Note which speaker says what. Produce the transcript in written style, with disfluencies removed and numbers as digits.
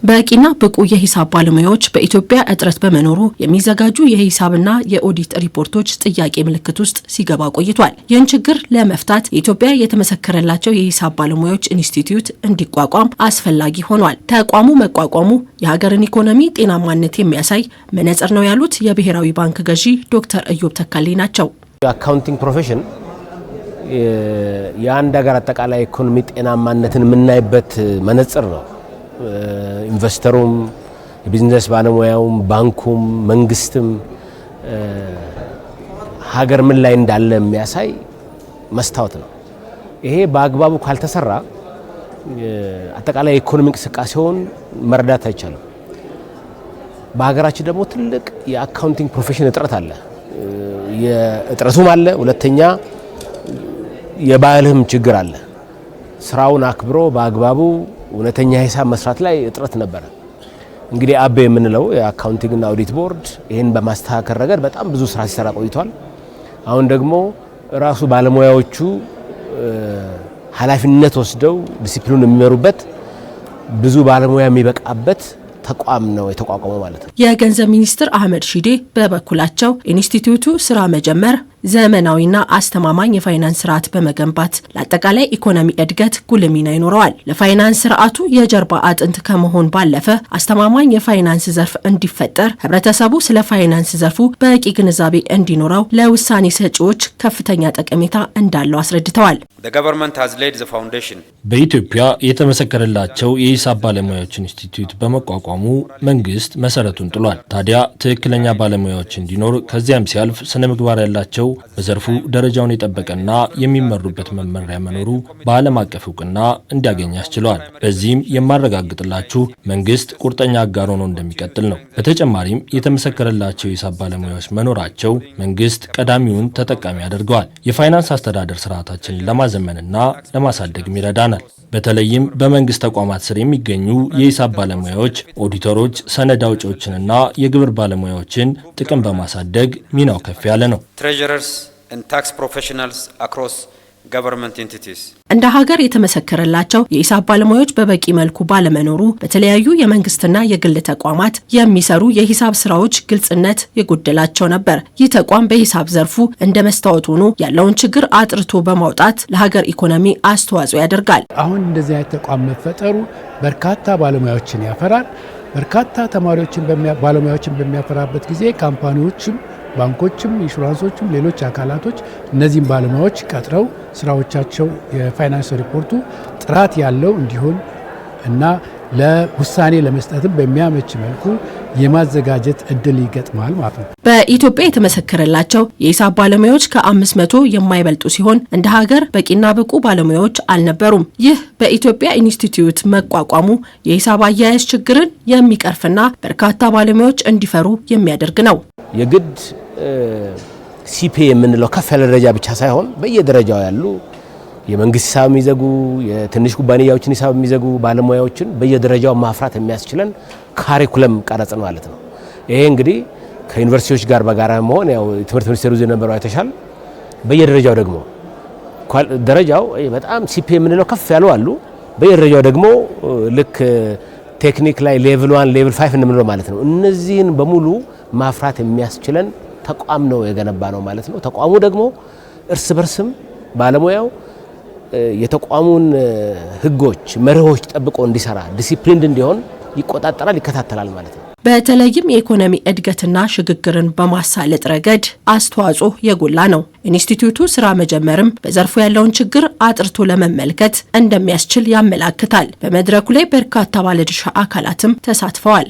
Speaker 1: በቂና ብቁ የሂሳብ ባለሙያዎች በኢትዮጵያ እጥረት በመኖሩ የሚዘጋጁ የሂሳብና የኦዲት ሪፖርቶች ጥያቄ ምልክት ውስጥ ሲገባ ቆይቷል። ይህን ችግር ለመፍታት የኢትዮጵያ የተመሰከረላቸው የሂሳብ ባለሙያዎች ኢንስቲትዩት እንዲቋቋም አስፈላጊ ሆኗል። ተቋሙ መቋቋሙ የሀገርን ኢኮኖሚ ጤናማነት የሚያሳይ መነጽር ነው ያሉት የብሔራዊ ባንክ ገዢ ዶክተር እዮብ ተካልኝ ናቸው።
Speaker 2: የአካውንቲንግ ፕሮፌሽን የአንድ ሀገር አጠቃላይ ኢኮኖሚ ጤናማነትን የምናይበት መነጽር ነው። ኢንቨስተሩም የቢዝነስ ባለሙያውም ባንኩም መንግስትም ሀገር ምን ላይ እንዳለ የሚያሳይ መስታወት ነው። ይሄ በአግባቡ ካልተሰራ አጠቃላይ ኢኮኖሚ እንቅስቃሴውን መረዳት አይቻልም። በሀገራችን ደግሞ ትልቅ የአካውንቲንግ ፕሮፌሽን እጥረት አለ። የእጥረቱም አለ። ሁለተኛ የባህልም ችግር አለ። ስራውን አክብሮ በአግባቡ እውነተኛ ሂሳብ መስራት ላይ እጥረት ነበረ። እንግዲህ አቤ የምንለው የአካውንቲንግና ኦዲት ቦርድ ይህን በማስተካከል ረገድ በጣም ብዙ ስራ ሲሰራ ቆይቷል። አሁን ደግሞ ራሱ ባለሙያዎቹ ኃላፊነት ወስደው ዲሲፕሊኑን የሚመሩበት ብዙ ባለሙያ የሚበቃበት ተቋም ነው የተቋቋመው ማለት ነው።
Speaker 1: የገንዘብ ሚኒስትር አህመድ ሺዴ በበኩላቸው ኢንስቲትዩቱ ስራ መጀመር ዘመናዊና አስተማማኝ የፋይናንስ ስርዓት በመገንባት ለአጠቃላይ ኢኮኖሚ እድገት ጉልህ ሚና ይኖረዋል። ለፋይናንስ ስርዓቱ የጀርባ አጥንት ከመሆን ባለፈ አስተማማኝ የፋይናንስ ዘርፍ እንዲፈጠር ህብረተሰቡ ስለ ፋይናንስ ዘርፉ በቂ ግንዛቤ እንዲኖረው ለውሳኔ ሰጪዎች ከፍተኛ ጠቀሜታ እንዳለው አስረድተዋል።
Speaker 3: በኢትዮጵያ የተመሰከረላቸው የሂሳብ ባለሙያዎች ኢንስቲትዩት በመቋቋሙ መንግስት መሰረቱን ጥሏል። ታዲያ ትክክለኛ ባለሙያዎች እንዲኖር ከዚያም ሲያልፍ ስነ ምግባር ያላቸው በዘርፉ ደረጃውን የጠበቀና የሚመሩበት መመሪያ መኖሩ በዓለም አቀፍ እውቅና እንዲያገኝ ያስችለዋል። በዚህም የማረጋግጥላችሁ መንግስት ቁርጠኛ አጋር ሆኖ እንደሚቀጥል ነው። በተጨማሪም የተመሰከረላቸው የሂሳብ ባለሙያዎች መኖራቸው መንግስት ቀዳሚውን ተጠቃሚ ያደርገዋል። የፋይናንስ አስተዳደር ስርዓታችንን ለማዘመንና ለማሳደግም ይረዳናል። በተለይም በመንግስት ተቋማት ስር የሚገኙ የሂሳብ ባለሙያዎች፣ ኦዲተሮች፣ ሰነድ አውጪዎችንና የግብር ባለሙያዎችን ጥቅም በማሳደግ ሚናው ከፍ ያለ ነው።
Speaker 1: እንደ ሀገር የተመሰከረላቸው የሂሳብ ባለሙያዎች በበቂ መልኩ ባለመኖሩ በተለያዩ የመንግስትና የግል ተቋማት የሚሰሩ የሂሳብ ስራዎች ግልጽነት የጎደላቸው ነበር። ይህ ተቋም በሂሳብ ዘርፉ እንደ መስታወት ሆኖ ያለውን ችግር አጥርቶ በማውጣት ለሀገር ኢኮኖሚ አስተዋጽኦ ያደርጋል።
Speaker 4: አሁን እንደዚህ አይነት ተቋም መፈጠሩ በርካታ ባለሙያዎችን ያፈራል። በርካታ ባለሙያዎችን በሚያፈራበት ጊዜ ካምፓኒዎችም ባንኮችም ኢንሹራንሶችም ሌሎች አካላቶች እነዚህን ባለሙያዎች ቀጥረው ስራዎቻቸው የፋይናንስ ሪፖርቱ ጥራት ያለው እንዲሆን እና ለውሳኔ ለመስጠትም በሚያመች መልኩ የማዘጋጀት እድል ይገጥማል ማለት ነው።
Speaker 1: በኢትዮጵያ የተመሰከረላቸው የሂሳብ ባለሙያዎች ከ500 የማይበልጡ ሲሆን እንደ ሀገር በቂና ብቁ ባለሙያዎች አልነበሩም። ይህ በኢትዮጵያ ኢንስቲትዩት መቋቋሙ የሂሳብ አያያዝ ችግርን የሚቀርፍና በርካታ ባለሙያዎች እንዲፈሩ የሚያደርግ ነው።
Speaker 2: የግድ ሲፒ የምንለው ከፍ ያለ ደረጃ ብቻ ሳይሆን በየደረጃው ያሉ የመንግስት ሂሳብ የሚዘጉ የትንሽ ኩባንያዎችን ሂሳብ የሚዘጉ ባለሙያዎችን በየደረጃው ማፍራት የሚያስችለን ካሪኩለም ቀረጽን ማለት ነው። ይሄ እንግዲህ ከዩኒቨርሲቲዎች ጋር በጋራ መሆን ያው ትምህርት ሚኒስቴሩ የነበረው አይተሻል። በየደረጃው ደግሞ ደረጃው በጣም ሲፒ የምንለው ከፍ ያሉ አሉ። በየደረጃው ደግሞ ልክ ቴክኒክ ላይ ሌቭል 1 ሌቭል 5 እንደምንለው ማለት ነው። እነዚህን በሙሉ ማፍራት የሚያስችለን ተቋም ነው የገነባ ነው ማለት ነው። ተቋሙ ደግሞ እርስ በርስም ባለሙያው የተቋሙን ህጎች መርሆች ጠብቆ እንዲሰራ ዲሲፕሊንድ እንዲሆን ይቆጣጠራል፣ ይከታተላል ማለት ነው።
Speaker 1: በተለይም የኢኮኖሚ እድገትና ሽግግርን በማሳለጥ ረገድ አስተዋጽኦ የጎላ ነው። ኢንስቲትዩቱ ስራ መጀመርም በዘርፉ ያለውን ችግር አጥርቶ ለመመልከት እንደሚያስችል ያመላክታል። በመድረኩ ላይ በርካታ ባለድርሻ አካላትም ተሳትፈዋል።